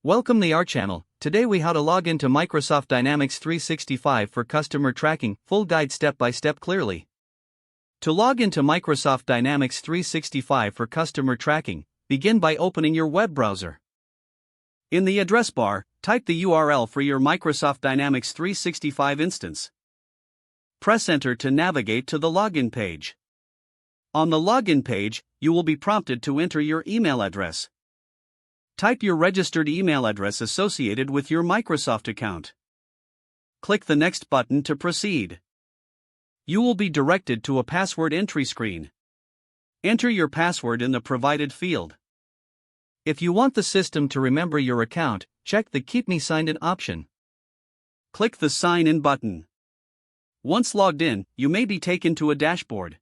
Welcome to our channel. Today we how to log into Microsoft Dynamics 365 for customer tracking, full guide step by step clearly. To log into Microsoft Dynamics 365 for customer tracking, begin by opening your web browser. In the address bar, type the URL for your Microsoft Dynamics 365 instance. Press enter to navigate to the login page. On the login page, you will be prompted to enter your email address. Type your registered email address associated with your Microsoft account. Click the Next button to proceed. You will be directed to a password entry screen. Enter your password in the provided field. If you want the system to remember your account, check the Keep Me Signed In option. Click the Sign In button. Once logged in, you may be taken to a dashboard.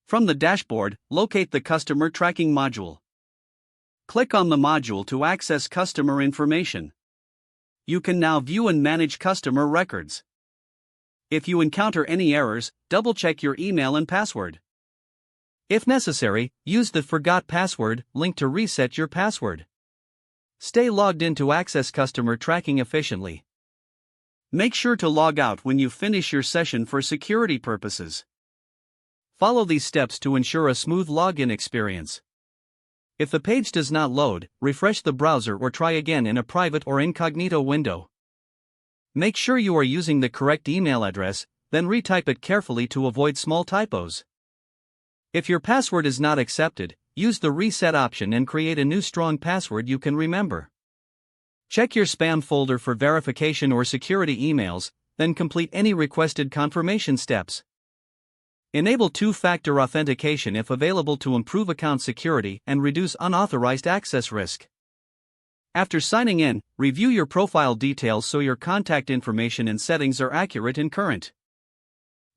From the dashboard, locate the Customer Tracking module. Click on the module to access customer information. You can now view and manage customer records. If you encounter any errors, double-check your email and password. If necessary, use the Forgot Password link to reset your password. Stay logged in to access customer tracking efficiently. Make sure to log out when you finish your session for security purposes. Follow these steps to ensure a smooth login experience. If the page does not load, refresh the browser or try again in a private or incognito window. Make sure you are using the correct email address, then retype it carefully to avoid small typos. If your password is not accepted, use the reset option and create a new strong password you can remember. Check your spam folder for verification or security emails, then complete any requested confirmation steps. Enable two-factor authentication if available to improve account security and reduce unauthorized access risk. After signing in, review your profile details so your contact information and settings are accurate and current.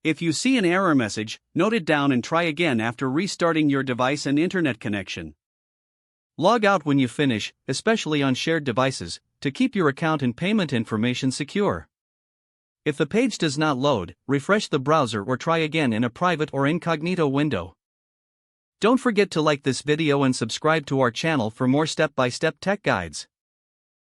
If you see an error message, note it down and try again after restarting your device and internet connection. Log out when you finish, especially on shared devices, to keep your account and payment information secure. If the page does not load, refresh the browser or try again in a private or incognito window. Don't forget to like this video and subscribe to our channel for more step-by-step tech guides.